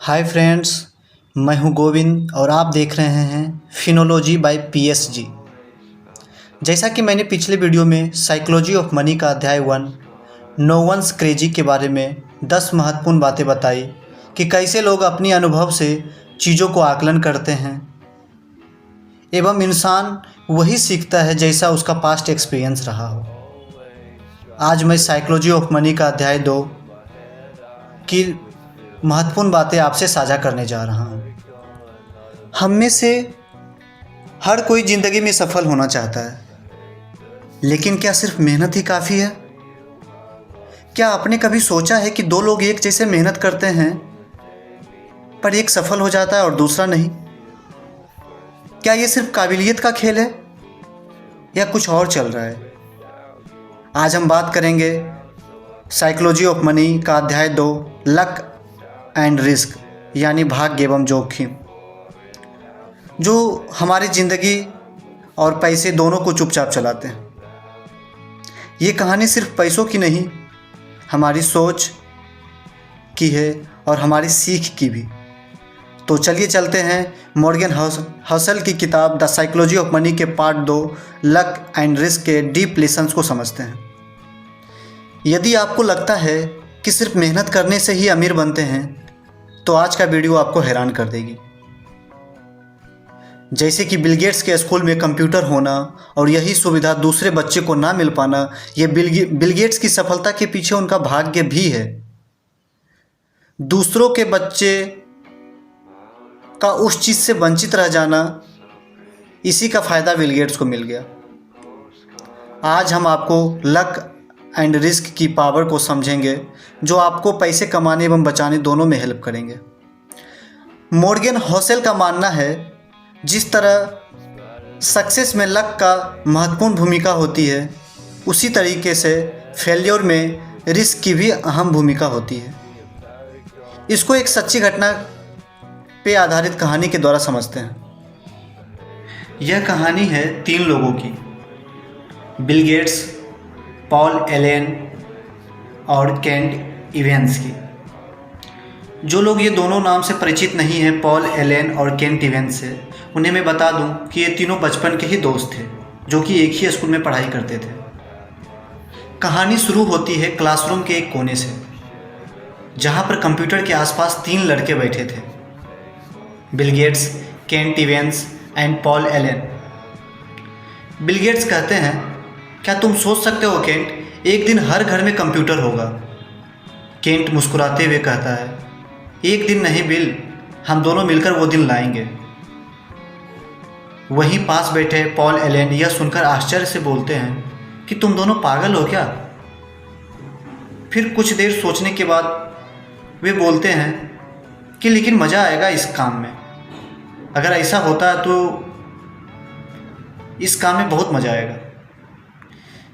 Hi friends, मैं हूं गोविंद और आप देख रहे हैं फिनोलॉजी बाय पीएसजी। जैसा कि मैंने पिछले वीडियो में साइकोलॉजी ऑफ मनी का अध्याय 1 नो वंस क्रेजी के बारे में 10 महत्वपूर्ण बातें बताई कि कैसे लोग अपनी अनुभव से चीज़ों को आकलन करते हैं एवं इंसान वही सीखता है जैसा उसका पास्ट एक्सपीरियंस रहा हो। आज मैं साइकोलॉजी ऑफ मनी का अध्याय 2 की महत्वपूर्ण बातें आपसे साझा करने जा रहा हूँ। हम में से हर कोई ज़िंदगी में सफल होना चाहता है, लेकिन क्या सिर्फ मेहनत ही काफ़ी है? क्या आपने कभी सोचा है कि दो लोग एक जैसे मेहनत करते हैं पर एक सफल हो जाता है और दूसरा नहीं? क्या ये सिर्फ काबिलियत का खेल है या कुछ और चल रहा है? आज हम बात करेंगे साइकोलॉजी ऑफ मनी का अध्याय 2 लक एंड रिस्क यानी भाग्य एवं जोखिम, जो हमारी ज़िंदगी और पैसे दोनों को चुपचाप चलाते हैं। ये कहानी सिर्फ पैसों की नहीं, हमारी सोच की है और हमारी सीख की भी। तो चलिए चलते हैं मॉर्गन हसल की किताब द साइकोलॉजी ऑफ मनी के पार्ट 2 लक एंड रिस्क के डीप लेसन्स को समझते हैं। यदि आपको लगता है कि सिर्फ मेहनत करने से ही अमीर बनते हैं तो आज का वीडियो आपको हैरान कर देगी। जैसे कि बिल गेट्स के स्कूल में कंप्यूटर होना और यही सुविधा दूसरे बच्चे को ना मिल पाना, ये बिल गेट्स की सफलता के पीछे उनका भाग्य भी है। दूसरों के बच्चे का उस चीज़ से वंचित रह जाना, इसी का फ़ायदा बिल गेट्स को मिल गया। आज हम आपको लक एंड रिस्क की पावर को समझेंगे, जो आपको पैसे कमाने एवं बचाने दोनों में हेल्प करेंगे। मॉर्गन हसल का मानना है, जिस तरह सक्सेस में लक का महत्वपूर्ण भूमिका होती है, उसी तरीके से फेल्योर में रिस्क की भी अहम भूमिका होती है। इसको एक सच्ची घटना पे आधारित कहानी के द्वारा समझते हैं। यह कहानी है 3 लोगों की, बिल गेट्स, पॉल एलेन और केंट इवेंस की। जो लोग ये दोनों नाम से परिचित नहीं हैं, पॉल एलेन और केंट इवेंस से, उन्हें मैं बता दूं कि ये तीनों बचपन के ही दोस्त थे, जो कि एक ही स्कूल में पढ़ाई करते थे। कहानी शुरू होती है क्लासरूम के एक कोने से, जहां पर कंप्यूटर के आसपास 3 लड़के बैठे थे, Bill Gates, Kent Evans and Paul Allen. Bill Gates कहते हैं, क्या तुम सोच सकते हो केंट, एक दिन हर घर में कंप्यूटर होगा? केंट मुस्कुराते हुए कहता है, एक दिन नहीं बिल, हम दोनों मिलकर वो दिन लाएंगे। वहीं पास बैठे पॉल एलेन यह सुनकर आश्चर्य से बोलते हैं कि तुम दोनों पागल हो क्या? फिर कुछ देर सोचने के बाद वे बोलते हैं कि लेकिन मज़ा आएगा इस काम में। अगर ऐसा होता है तो इस काम में बहुत मज़ा आएगा।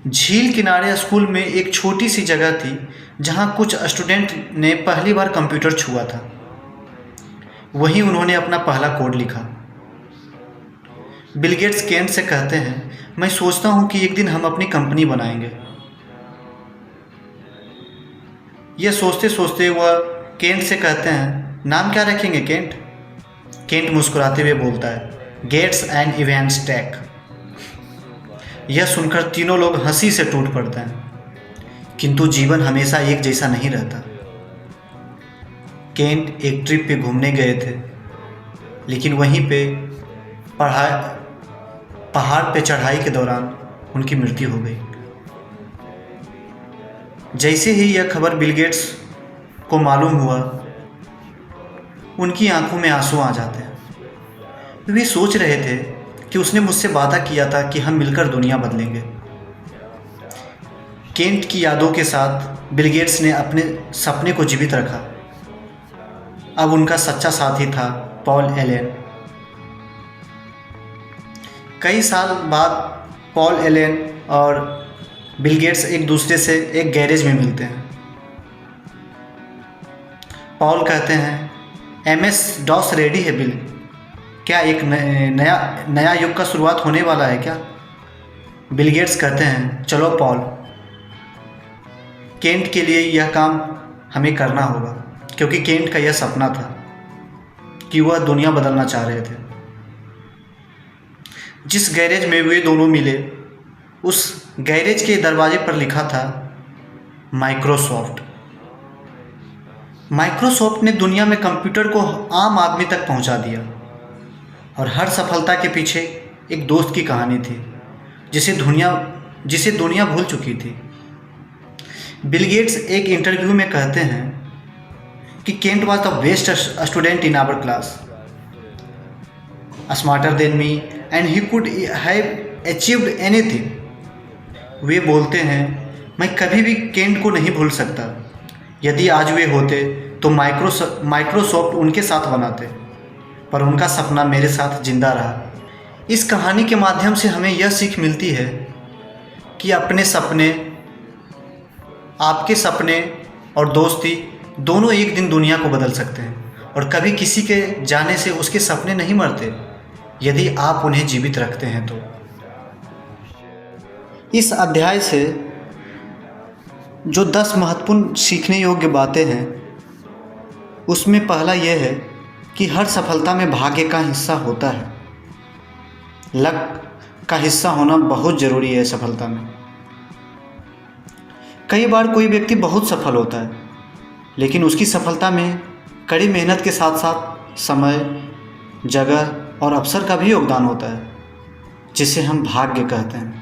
झील किनारे स्कूल में एक छोटी सी जगह थी, जहां कुछ स्टूडेंट ने पहली बार कंप्यूटर छुआ था। वहीं उन्होंने अपना पहला कोड लिखा। बिल गेट्स केंट से कहते हैं, मैं सोचता हूं कि एक दिन हम अपनी कंपनी बनाएंगे। यह सोचते सोचते वह केंट से कहते हैं, नाम क्या रखेंगे केंट? केंट मुस्कुराते हुए बोलता है, गेट्स एंड इवेंट्स टेक। यह सुनकर तीनों लोग हंसी से टूट पड़ते हैं, किंतु जीवन हमेशा एक जैसा नहीं रहता। केंट एक ट्रिप पे घूमने गए थे, लेकिन वहीं पे पहाड़ पे चढ़ाई के दौरान उनकी मृत्यु हो गई। जैसे ही यह खबर बिल गेट्स को मालूम हुआ, उनकी आंखों में आंसू आ जाते हैं। वे सोच रहे थे कि उसने मुझसे वादा किया था कि हम मिलकर दुनिया बदलेंगे। केंट की यादों के साथ बिल गेट्स ने अपने सपने को जीवित रखा। अब उनका सच्चा साथी था पॉल एलेन। कई साल बाद पॉल एलेन और बिल गेट्स एक दूसरे से एक गैरेज में मिलते हैं। पॉल कहते हैं, MS DOS रेडी है बिल, क्या एक नया युग का शुरुआत होने वाला है क्या? बिल गेट्स कहते हैं, चलो पॉल, केंट के लिए यह काम हमें करना होगा, क्योंकि केंट का यह सपना था। कि वह दुनिया बदलना चाह रहे थे। जिस गैरेज में वे दोनों मिले, उस गैरेज के दरवाजे पर लिखा था माइक्रोसॉफ्ट। माइक्रोसॉफ्ट ने दुनिया में कंप्यूटर को आम आदमी तक पहुंचा दिया, और हर सफलता के पीछे एक दोस्त की कहानी थी जिसे दुनिया भूल चुकी थी। बिल गेट्स एक इंटरव्यू में कहते हैं कि Kent was the best student in our class, smarter than me, and he could have achieved anything. वे बोलते हैं, मैं कभी भी केंट को नहीं भूल सकता। यदि आज वे होते तो माइक्रोसॉफ्ट उनके साथ बनाते, पर उनका सपना मेरे साथ जिंदा रहा। इस कहानी के माध्यम से हमें यह सीख मिलती है कि आपके सपने और दोस्ती दोनों एक दिन दुनिया को बदल सकते हैं, और कभी किसी के जाने से उसके सपने नहीं मरते यदि आप उन्हें जीवित रखते हैं तो। इस अध्याय से जो 10 महत्वपूर्ण सीखने योग्य बातें हैं, उसमें पहला यह है कि हर सफलता में भाग्य का हिस्सा होता है। लक का हिस्सा होना बहुत ज़रूरी है सफलता में। कई बार कोई व्यक्ति बहुत सफल होता है, लेकिन उसकी सफलता में कड़ी मेहनत के साथ साथ समय, जगह और अवसर का भी योगदान होता है, जिसे हम भाग्य कहते हैं।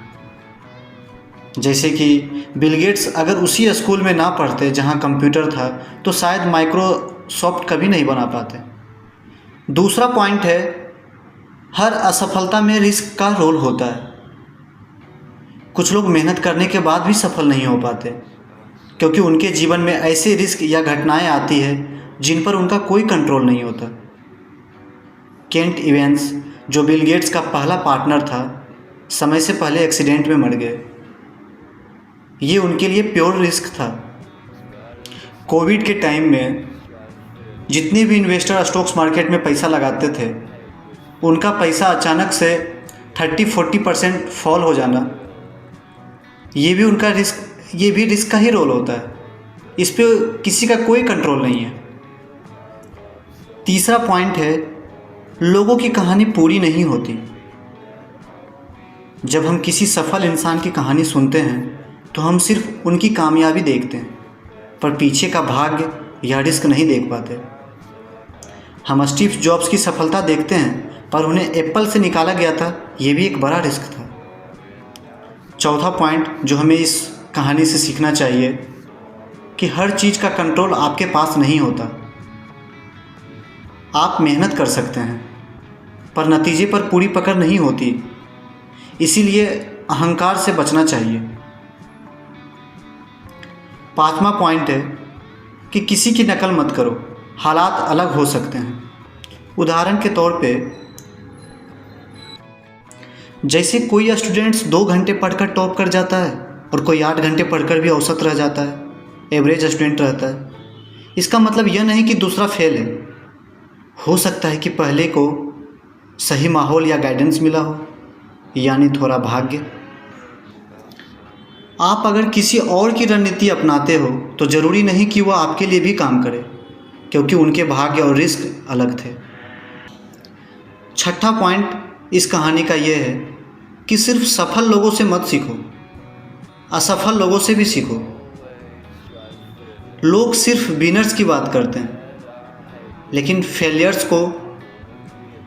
जैसे कि बिल गेट्स अगर उसी स्कूल में ना पढ़ते जहां कंप्यूटर था, तो शायद माइक्रोसॉफ्ट कभी नहीं बना पाते। दूसरा पॉइंट है, हर असफलता में रिस्क का रोल होता है। कुछ लोग मेहनत करने के बाद भी सफल नहीं हो पाते, क्योंकि उनके जीवन में ऐसे रिस्क या घटनाएं आती है जिन पर उनका कोई कंट्रोल नहीं होता। केंट इवेंस, जो बिल गेट्स का पहला पार्टनर था, समय से पहले एक्सीडेंट में मर गए। ये उनके लिए प्योर रिस्क था। कोविड के टाइम में जितने भी इन्वेस्टर स्टॉक्स मार्केट में पैसा लगाते थे, उनका पैसा अचानक से 30-40% फॉल हो जाना, ये भी रिस्क का ही रोल होता है। इस पे किसी का कोई कंट्रोल नहीं है। तीसरा पॉइंट है, लोगों की कहानी पूरी नहीं होती। जब हम किसी सफल इंसान की कहानी सुनते हैं तो हम सिर्फ उनकी कामयाबी देखते हैं, पर पीछे का भाग्य या रिस्क नहीं देख पाते। हम स्टीव जॉब्स की सफलता देखते हैं, पर उन्हें एप्पल से निकाला गया था, ये भी एक बड़ा रिस्क था। चौथा पॉइंट जो हमें इस कहानी से सीखना चाहिए कि हर चीज़ का कंट्रोल आपके पास नहीं होता। आप मेहनत कर सकते हैं, पर नतीजे पर पूरी पकड़ नहीं होती। इसीलिए अहंकार से बचना चाहिए। पांचवा पॉइंट है कि किसी की नकल मत करो। हालात अलग हो सकते हैं। उदाहरण के तौर पे, जैसे कोई स्टूडेंट्स 2 घंटे पढ़कर टॉप कर जाता है और कोई 8 घंटे पढ़कर भी औसत रह जाता है, एवरेज स्टूडेंट रहता है। इसका मतलब यह नहीं कि दूसरा फेल है। हो सकता है कि पहले को सही माहौल या गाइडेंस मिला हो, यानी थोड़ा भाग्य। आप अगर किसी और की रणनीति अपनाते हो तो ज़रूरी नहीं कि वह आपके लिए भी काम करे, क्योंकि उनके भाग्य और रिस्क अलग थे। छठा पॉइंट इस कहानी का यह है कि सिर्फ सफल लोगों से मत सीखो, असफल लोगों से भी सीखो। लोग सिर्फ विनर्स की बात करते हैं, लेकिन फेलियर्स को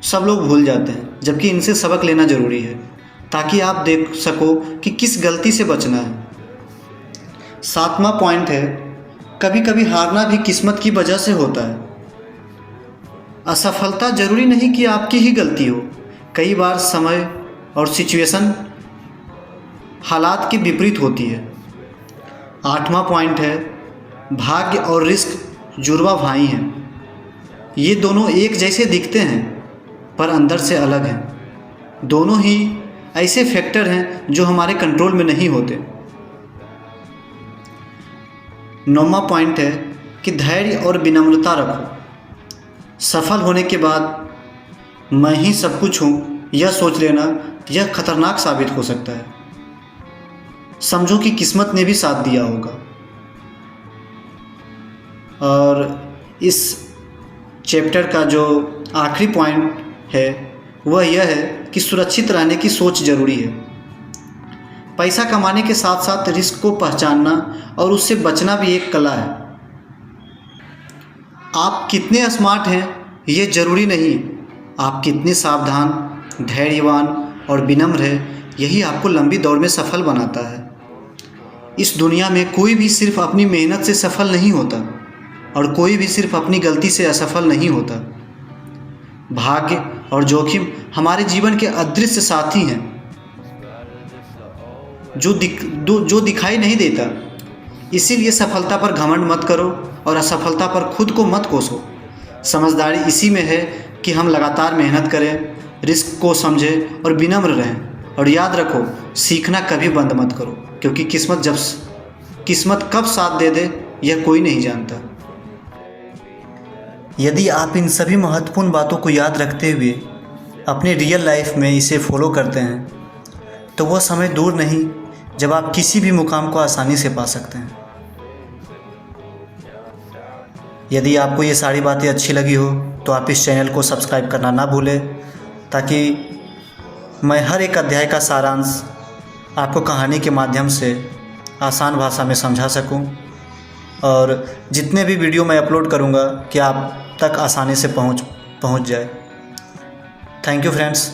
सब लोग भूल जाते हैं, जबकि इनसे सबक लेना ज़रूरी है, ताकि आप देख सको कि किस गलती से बचना है। सातवां पॉइंट है, कभी कभी हारना भी किस्मत की वजह से होता है। असफलता जरूरी नहीं कि आपकी ही गलती हो। कई बार समय और सिचुएशन हालात के विपरीत होती है। आठवां पॉइंट है, भाग्य और रिस्क जुड़वा भाई हैं। ये दोनों एक जैसे दिखते हैं, पर अंदर से अलग हैं। दोनों ही ऐसे फैक्टर हैं जो हमारे कंट्रोल में नहीं होते। नौवां पॉइंट है कि धैर्य और विनम्रता रखो। सफल होने के बाद मैं ही सब कुछ हूँ यह सोच लेना, यह खतरनाक साबित हो सकता है। समझो कि किस्मत ने भी साथ दिया होगा। और इस चैप्टर का जो आखिरी पॉइंट है वह यह है कि सुरक्षित रहने की सोच ज़रूरी है। पैसा कमाने के साथ साथ रिस्क को पहचानना और उससे बचना भी एक कला है। आप कितने स्मार्ट हैं ये ज़रूरी नहीं, आप कितने सावधान, धैर्यवान और विनम्र हैं यही आपको लंबी दौड़ में सफल बनाता है। इस दुनिया में कोई भी सिर्फ अपनी मेहनत से सफल नहीं होता और कोई भी सिर्फ अपनी गलती से असफल नहीं होता। भाग्य और जोखिम हमारे जीवन के अदृश्य साथी हैं जो दिखाई नहीं देता। इसीलिए सफलता पर घमंड मत करो और असफलता पर खुद को मत कोसो। समझदारी इसी में है कि हम लगातार मेहनत करें, रिस्क को समझें और विनम्र रहें। और याद रखो, सीखना कभी बंद मत करो, क्योंकि किस्मत कब साथ दे दे यह कोई नहीं जानता। यदि आप इन सभी महत्वपूर्ण बातों को याद रखते हुए अपने रियल लाइफ में इसे फॉलो करते हैं तो वह समय दूर नहीं जब आप किसी भी मुकाम को आसानी से पा सकते हैं। यदि आपको ये सारी बातें अच्छी लगी हो तो आप इस चैनल को सब्सक्राइब करना ना भूलें, ताकि मैं हर एक अध्याय का सारांश आपको कहानी के माध्यम से आसान भाषा में समझा सकूं और जितने भी वीडियो मैं अपलोड करूंगा कि आप तक आसानी से पहुंच जाए। Thank you friends.